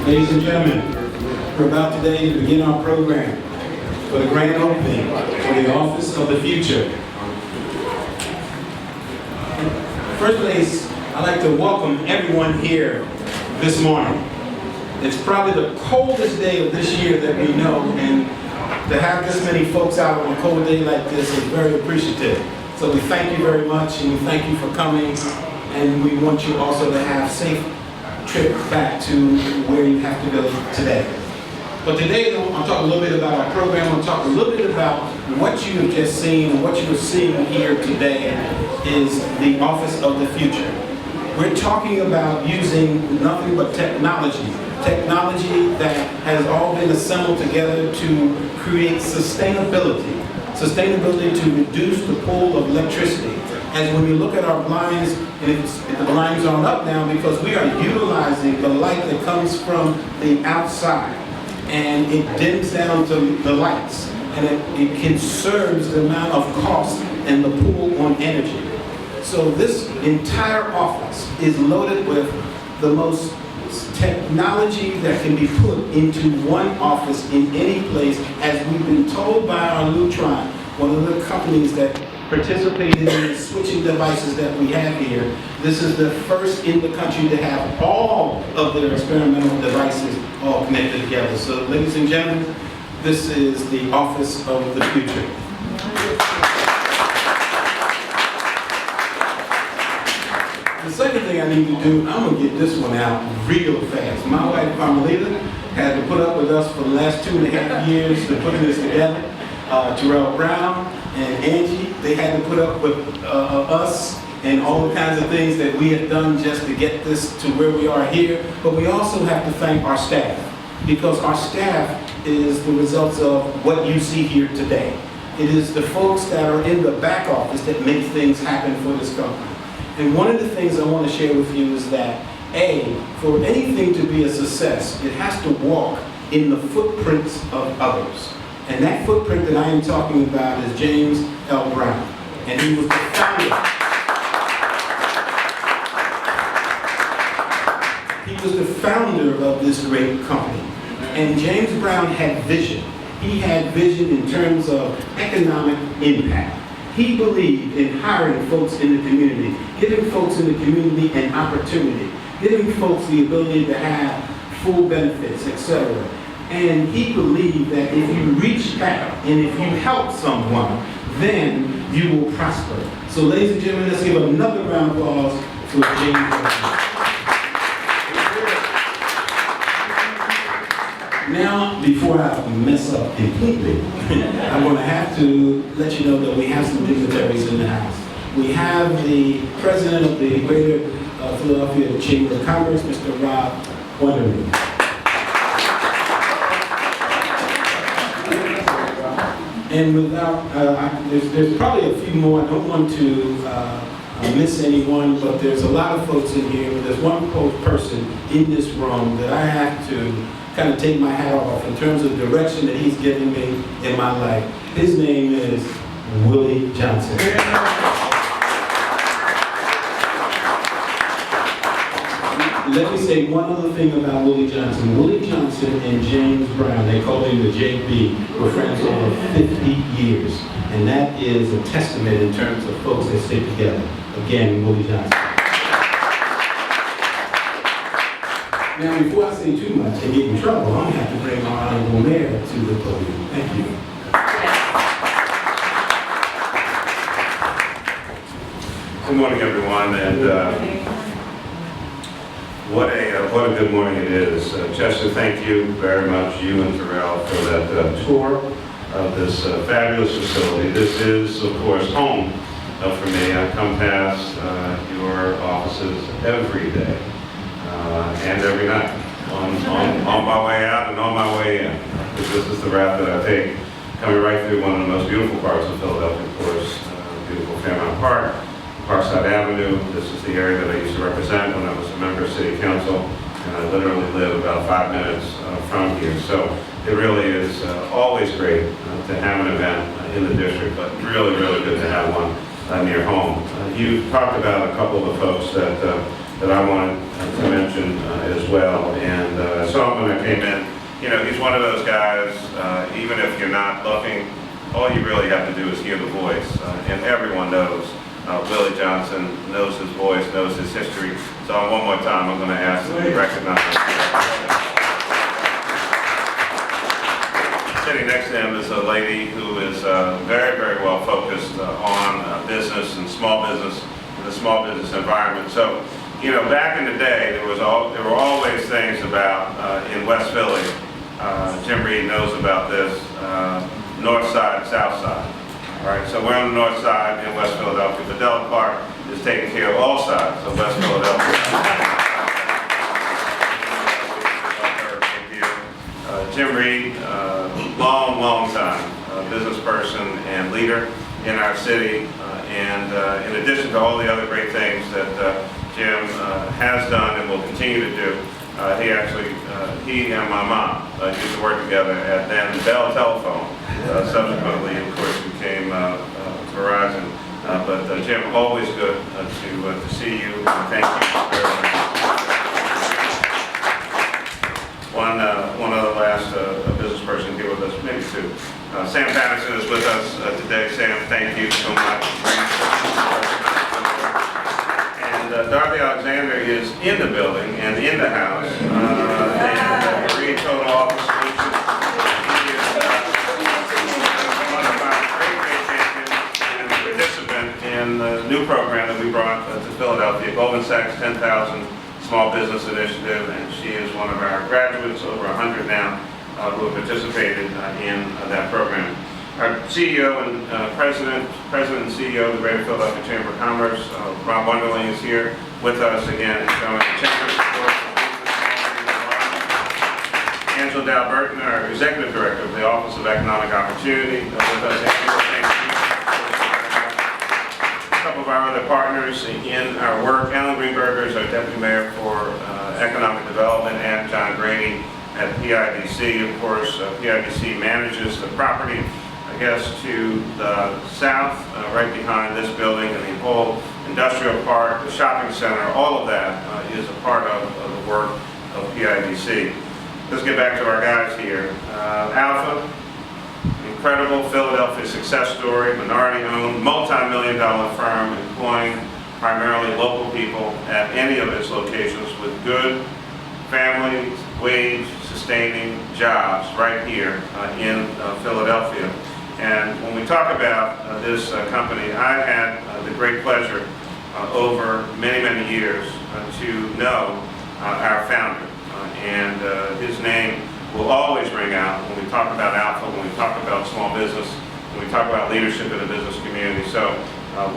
Ladies and gentlemen, we're about today to begin our program for the grand opening for the Office of the Future. First place, I'd like to welcome everyone here this morning. It's probably the coldest day of this year that we know, and to have this many folks out on a cold day like this is very appreciative. So we thank you very much, and we thank you for coming, and we want you also to have a safe trip back to where you have to go today. But today, I'll talk a little bit about our program. I'll talk a little bit about what you have just seen, and what you're seeing here today is the Office of the Future. We're talking about using nothing but technology that has all been assembled together to create sustainability to reduce the pull of electricity. As when we look at our blinds, and the blinds aren't up now because we are utilizing the light that comes from the outside, and it dims down to the lights, and it conserves the amount of cost and the pull on energy. So this entire office is loaded with the most technology that can be put into one office in any place, as we've been told by our Lutron, one of the companies that participated in the switching devices that we have here. This is the first in the country to have all of their experimental devices all connected together. So ladies and gentlemen, this is the Office of the Future. The second thing I need to do, I'm going to get this one out real fast. My wife, Carmelita, had to put up with us for the last 2.5 years to put this together. Terrell Brown and Angie, they had to put up with us and all the kinds of things that we have done just to get this to where we are here. But we also have to thank our staff, because our staff is the results of what you see here today. It is the folks that are in the back office that make things happen for this company. And one of the things I want to share with you is that, for anything to be a success, it has to walk in the footprints of others. And that footprint that I am talking about is James L. Brown. And he was the founder. He was the founder of this great company. And James Brown had vision. He had vision in terms of economic impact. He believed in hiring folks in the community, giving folks in the community an opportunity, giving folks the ability to have full benefits, etc. And he believed that if you reach back and if you help someone, then you will prosper. So ladies and gentlemen, let's give another round of applause for James Brown. Now, before I mess up completely, I'm going to have to let you know that we have some dignitaries in the house. We have the president of the Greater Philadelphia Chamber of Commerce, Mr. Rob Wonderman. And without, there's probably a few more. I don't want to miss anyone, but there's a lot of folks in here. But there's one person in this room that I have to kind of take my hat off in terms of direction that he's giving me in my life. His name is Willie Johnson. Let me say one other thing about Willie Johnson. Willie Johnson and James Brown, they called him the JB, were friends over 50 years. And that is a testament in terms of folks that stick together. Again, Willie Johnson. Now, before I say too much and get in trouble, I'm going to have to bring our honorable mayor to the podium. Thank you. Good morning, everyone, and what a good morning it is. Chester, thank you very much, you and Terrell, for that tour of this fabulous facility. This is, of course, home for me. I come past your offices every day. And every night, on my way out and on my way in. Because this is the route that I take, coming right through one of the most beautiful parts of Philadelphia, of course, beautiful Fairmount Park, Parkside Avenue. This is the area that I used to represent when I was a member of City Council, and I literally live about 5 minutes from here. So it really is always great to have an event in the district, but really, really good to have one near home. You talked about a couple of the folks that I wanted to mention as well, and I saw when I came in. You know, he's one of those guys, even if you're not looking, all you really have to do is hear the voice. And everyone knows Willie Johnson, knows his voice, knows his history. So one more time, I'm going to ask to be recognized. Sitting next to him is a lady who is very, very well focused on business and small business, the small business environment. So, you know, back in the day, there were always things about in West Philly. Jim Reed knows about this. North side, south side. All right, so we're on the north side in West Philadelphia, but Della Clark is taking care of all sides of West Philadelphia. Jim Reed, long time business person and leader in our city, and in addition to all the other great things that Jim has done and will continue to do, he and my mom used to work together at then Bell Telephone. Subsequently, of course, became Verizon. But Jim, always good to see you, and thank you very much. One other last business person here with us, maybe two. Sam Patterson is with us today. Sam, thank you so much. And Dorothy Alexander is in the building and in the house. And Marine Total Office Solutions. He is one of our great champions and a participant in the new program that we brought to Philadelphia, Goldman Sachs 10,000 Small Business Initiative, and she is one of our graduates, over 100 now, who have participated in that program. Our CEO and President and CEO of the Greater Philadelphia Chamber of Commerce, Rob Wonderling, is here with us again, showing the Chamber's support. Angela Dow Burton, our Executive Director of the Office of Economic Opportunity, with us. A couple of our other partners in our work, Alan Greenberger is our Deputy Mayor for Economic Development, and John Grady at PIDC. Of course, PIDC manages the property, I guess, to the south, right behind this building, and the whole industrial park, the shopping center, all of that is a part of the work of PIDC. Let's get back to our guys here. Alpha, incredible Philadelphia success story, minority-owned, multi-million-dollar firm employing primarily local people at any of its locations with good family, wage-sustaining jobs right here in Philadelphia. And when we talk about this company, I had the great pleasure over many years to know our founder. And his name will always ring out when we talk about Alpha, when we talk about small business, when we talk about leadership in the business community. So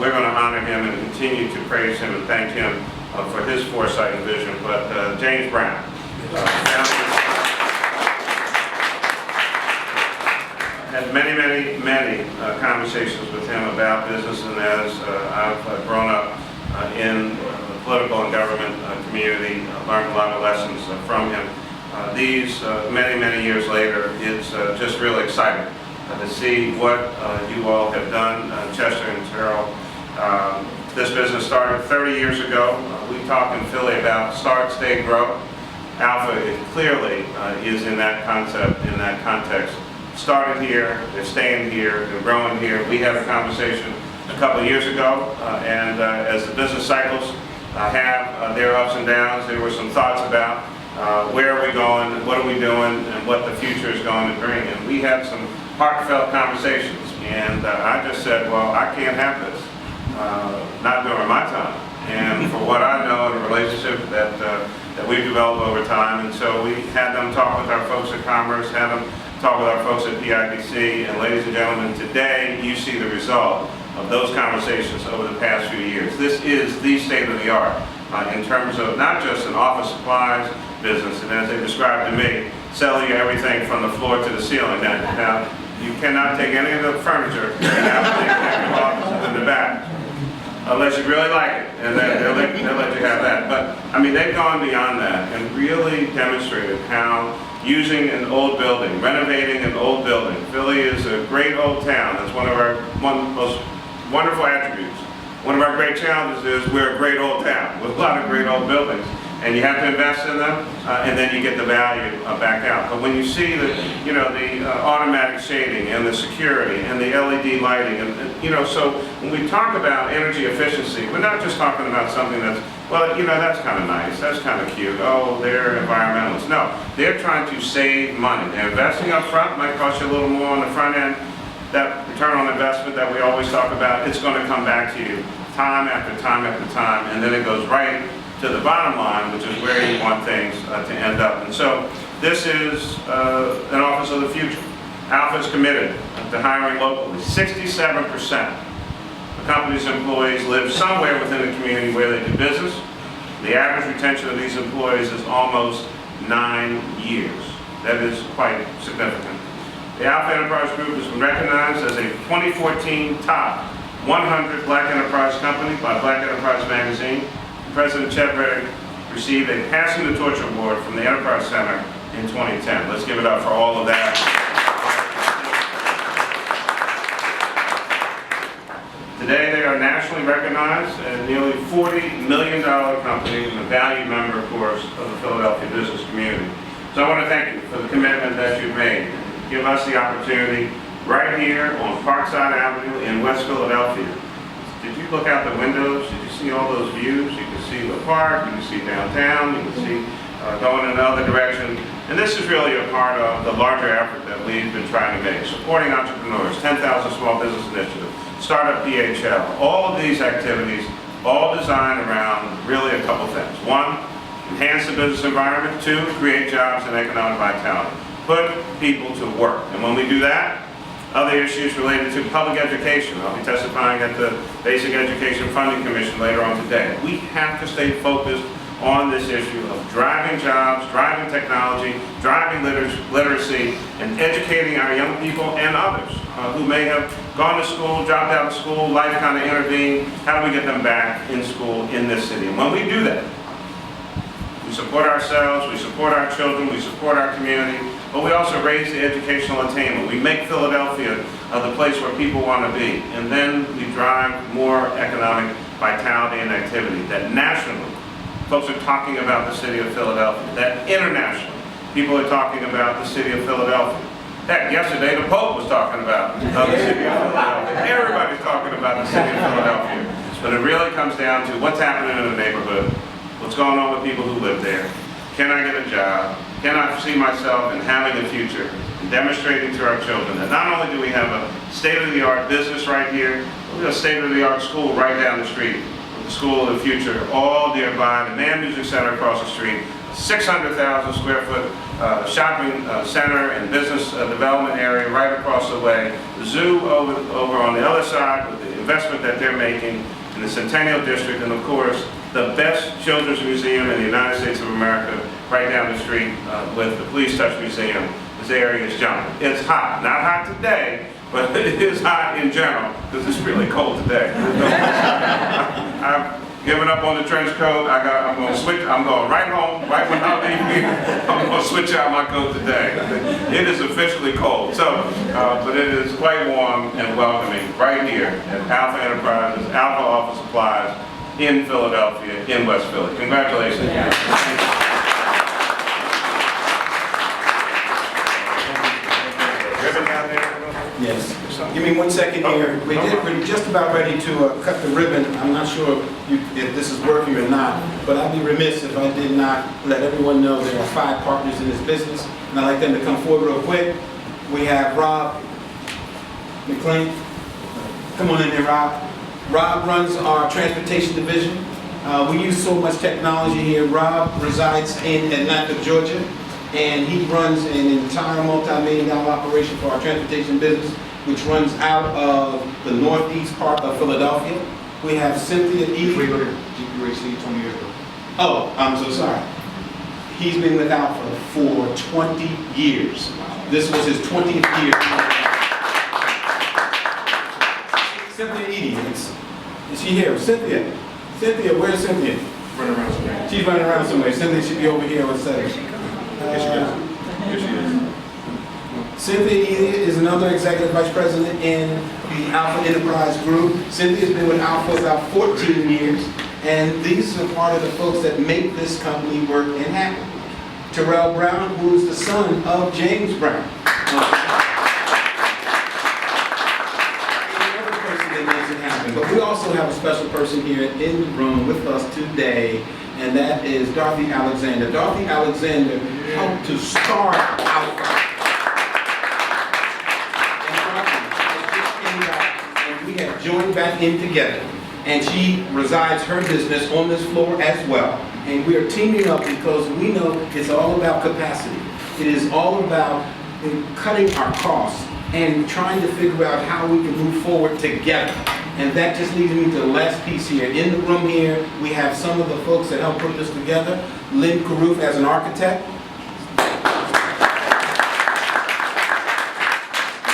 we're going to honor him and continue to praise him and thank him for his foresight and vision. But James Brown, had many conversations with him about business, and as I've grown up in the political and government community, learned a lot of lessons from him. These many years later, it's just really exciting to see what you all have done, Chester and Terrell. This business started 30 years ago. We talk in Philly about start, stay, grow. Alpha, it clearly is in that concept, in that context. Started here, they're staying here, they're growing here. We had a conversation a couple of years ago, and as the business cycles have their ups and downs, there were some thoughts about where are we going, what are we doing, and what the future is going to bring. And we had some heartfelt conversations, and I just said, well, I can't have this, not during my time. And for what I know in the relationship that we've developed over time, and so we had them talk with our folks at Commerce, had them talk with our folks at PIDC, and ladies and gentlemen, today you see the result of those conversations over the past few years. This is the state of the art in terms of not just an office supplies business, and as they described to me, selling you everything from the floor to the ceiling. Now you cannot take any of the furniture and have it in your offices in the back, unless you really like it, and then they'll let you have that. But I mean, they've gone beyond that and really demonstrated how using an old building, renovating an old building. Philly is a great old town. That's one of our most wonderful attributes. One of our great challenges is we're a great old town with a lot of great old buildings. and you have to invest in them, and then you get the value back out. But when you see the, the automatic shading and the security and the LED lighting, and so when we talk about energy efficiency, we're not just talking about something that's, well, that's kind of nice, that's kind of cute, oh, they're environmentalists. No, they're trying to save money. They're investing up front, might cost you a little more on the front end. That return on investment that we always talk about, it's going to come back to you time after time after time, and then it goes right to the bottom line, which is where you want things to end up. And so this is an office of the future. Alpha is committed to hiring locally. 67% of the company's employees live somewhere within the community where they do business. The average retention of these employees is almost 9 years. That is quite significant. The Alpha Enterprise Group has been recognized as a 2014 top 100 Black Enterprise company by Black Enterprise Magazine. President Chet Reddick received a Passing the Torch Award from the Enterprise Center in 2010. Let's give it up for all of that. Today they are nationally recognized as nearly $40 million company and a valued member, of course, of the Philadelphia business community. So I want to thank you for the commitment that you've made. Give us the opportunity right here on Parkside Avenue in West Philadelphia. Did you look out the windows? Did you see all those views? You can see the park, you can see downtown, you can see going in the other direction. And this is really a part of the larger effort that we've been trying to make. Supporting entrepreneurs, 10,000 Small Business Initiative, Startup PHL, all of these activities, all designed around really a couple things. One, enhance the business environment. Two, create jobs and economic vitality. Put people to work. And when we do that, other issues related to public education. I'll be testifying at the Basic Education Funding Commission later on today. We have to stay focused on this issue of driving jobs, driving technology, driving literacy, and educating our young people and others who may have gone to school, dropped out of school, life kind of intervened. How do we get them back in school in this city? And when we do that, we support ourselves, we support our children, we support our community, but we also raise the educational attainment. We make Philadelphia the place where people want to be. And then we drive more economic vitality and activity. That nationally, folks are talking about the city of Philadelphia. That internationally, people are talking about the city of Philadelphia. Heck, yesterday the Pope was talking about the city of Philadelphia. Everybody's talking about the city of Philadelphia. But it really comes down to what's happening in the neighborhood, what's going on with people who live there. Can I get a job? Can I see myself in having a future and demonstrating to our children that not only do we have a state-of-the-art business right here, but we have a state-of-the-art school right down the street, the School of the Future, all nearby, the Mann Music Center across the street, 600,000 square foot shopping center and business development area right across the way, the zoo over on the other side with the investment that they're making in the Centennial District, and of course, the best children's museum in the United States of America right down the street with the Please Touch Museum. This area is jumping. It's hot. Not hot today, but it is hot in general because it's really cold today. I've given up on the trench coat. I'm going to switch. I'm going right home, right when I leave here. I'm going to switch out my coat today. It is officially cold. So, but it is quite warm and welcoming right here at Alpha Enterprises, Alpha Office Supplies, in Philadelphia, in West Philly. Congratulations. Ribbon down there? Yes. Give me 1 second here. We're just about ready to cut the ribbon. I'm not sure if this is working or not, but I'd be remiss if I did not let everyone know there are 5 partners in this business, and I'd like them to come forward real quick. We have Rob McLean. Come on in there, Rob. Rob runs our transportation division. We use so much technology here. Rob resides in Atlanta, Georgia, and he runs an entire multi-million-dollar operation for our transportation business, which runs out of the northeast part of Philadelphia. We have Cynthia E. We go to GPRC 20 years ago. Oh, I'm so sorry. He's been with Alpha for 20 years. This was his 20th year. Cynthia Edie, is she here? Cynthia, where's Cynthia? Running around somewhere. She's running around somewhere. Cynthia should be over here. What's that? Here she is. Cynthia Edie is another executive vice president in the Alpha Enterprise Group. Cynthia's been with Alpha about 14 years, And these are part of the folks that make this company work and happen. Terrell Brown, who is the son of James Brown. Another person that makes it happen. But we also have a special person here in the room with us today, and that is Dorothy Alexander. Dorothy Alexander helped to start Alpha. And we have joined back in together. And she resides her business on this floor as well. And we are teaming up because we know it's all about capacity. It is all about cutting our costs and trying to figure out how we can move forward together. And that just leads me to the last piece here. In the room here, we have some of the folks that helped put this together. Lynn Carruth as an architect.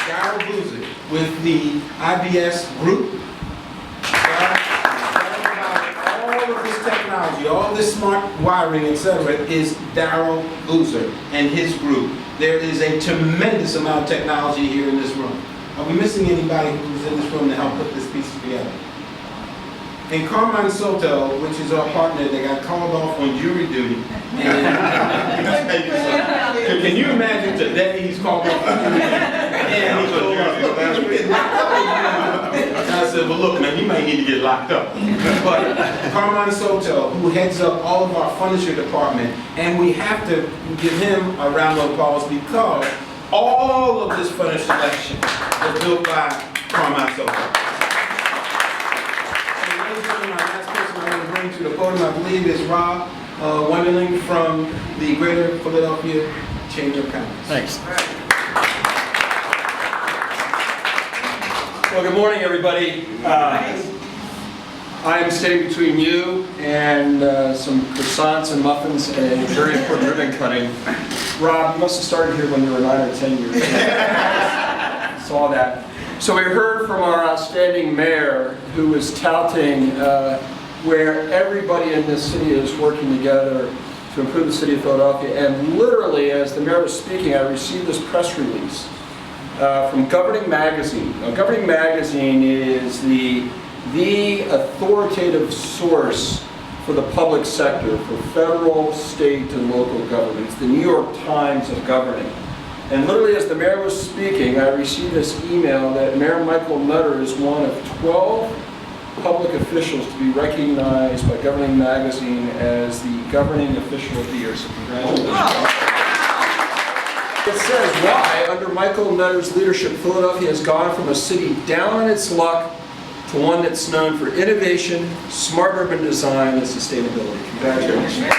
Darryl Boozer with the IBS group. Technology, all this smart wiring, etc., is Darryl Boozer and his group. There is a tremendous amount of technology here in this room. Are we missing anybody who's in this room to help put this piece together? And Carmine Soto, which is our partner, they got called off on jury duty. Can you imagine today he's called off on jury duty? And he told us, look, man, you get locked up. And I said, well, look, man, you might need to get locked up. But Carmine Soto, who heads up all of our furniture department, and we have to give him a round of applause because all of this furniture selection was built by Carmine Soto. My last person I want to bring to the podium, I believe, is Rob Wemmerling from the Greater Philadelphia Chamber of Commerce. Thanks. Well, good morning, everybody. I am standing between you and some croissants and muffins and a very important ribbon cutting. Rob, you must have started here when you were 9 or 10 years old. Saw that. So we heard from our outstanding mayor, who was touting where everybody in this city is working together to improve the city of Philadelphia. And literally, as the mayor was speaking, I received this press release from Governing Magazine. Now, Governing Magazine is the authoritative source for the public sector, for federal, state, and local governments, the New York Times of governing. And literally, as the mayor was speaking, I received this email that Mayor Michael Nutter is one of 12 public officials to be recognized by Governing Magazine as the governing official of the year. So congratulations. It says why, under Michael Nutter's leadership, Philadelphia has gone from a city down on its luck to one that's known for innovation, smart urban design, and sustainability. Congratulations.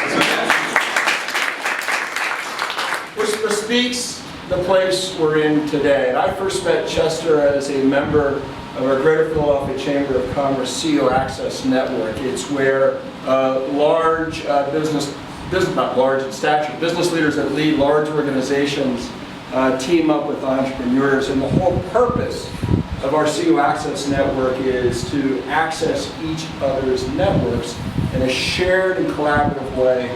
Which bespeaks the place we're in today. And I first met Chester as a member of our Greater Philadelphia Chamber of Commerce CEO Access Network. It's where large business, not large in stature, business leaders that lead large organizations team up with entrepreneurs. And the whole purpose of our CEO Access Network is to access each other's networks in a shared and collaborative way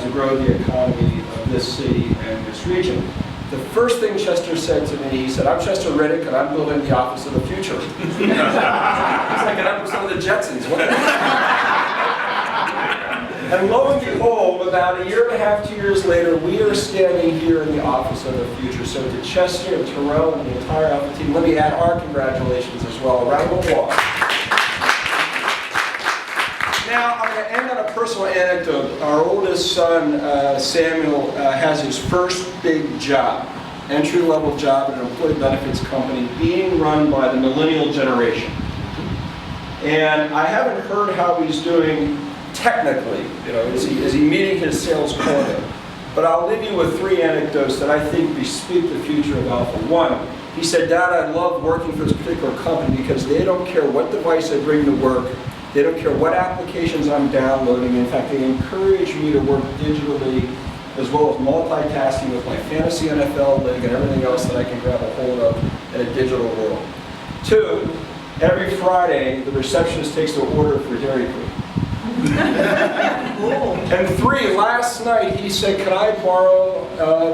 to grow the economy of this city and this region. The first thing Chester said to me, he said, I'm Chester Riddick and I'm building the office of the future. It's like an episode of the Jetsons. And lo and behold, about a year and a half, 2 years later, we are standing here in the office of the future. So to Chester and Terrell and the entire Alpha team, let me add our congratulations as well. A round of applause. Now, I'm going to end on a personal anecdote. Our oldest son, Samuel, has his first big job, entry-level job at an employee benefits company being run by the millennial generation. And I haven't heard how he's doing technically, is he meeting his sales quota? But I'll leave you with 3 anecdotes that I think bespeak the future of Alpha. 1, he said, Dad, I love working for this particular company because they don't care what device I bring to work. They don't care what applications I'm downloading. In fact, they encourage me to work digitally as well as multitasking with my fantasy NFL league and everything else that I can grab a hold of in a digital world. 2, every Friday, the receptionist takes the order for Dairy Queen. And 3, last night he said, can I borrow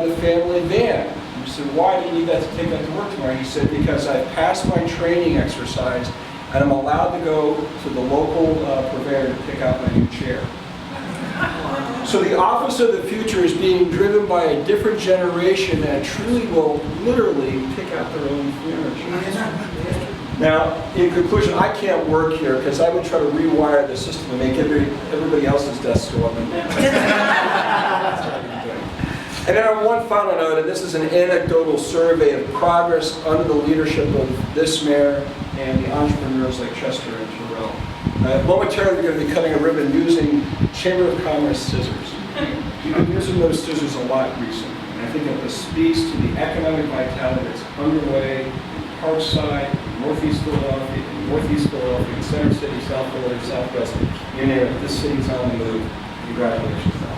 the family van? I said, why do you need that to take that to work tomorrow? He said, because I've passed my training exercise and I'm allowed to go to the local purveyor to pick out my new chair. So the office of the future is being driven by a different generation that truly will literally pick out their own furniture. Now, in conclusion, I can't work here because I would try to rewire the system and make everybody else's desk go up and down. And then on one final note, and this is an anecdotal survey of progress under the leadership of this mayor and the entrepreneurs like Chester and Terrell. Momentarily, we're going to be cutting a ribbon using Chamber of Commerce scissors. You've been using those scissors a lot recently, and I think that this speaks to the economic vitality that's underway in Parkside, in Northeast Philadelphia, in Center City, South Philadelphia, Southwest. You name it, this city's on the move. Congratulations, Al.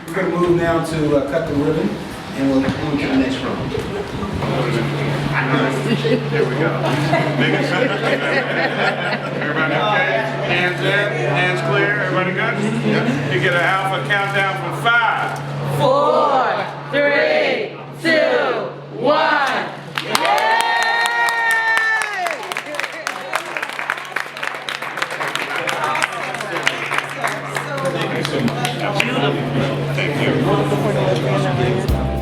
We're going to move now to cut the ribbon, and we'll move to the next round. Here we go. Everybody okay? Hands in, hands clear, everybody good? You get an alpha countdown from 5. 4, 3, 2, 1. Thank you so much. Thank you.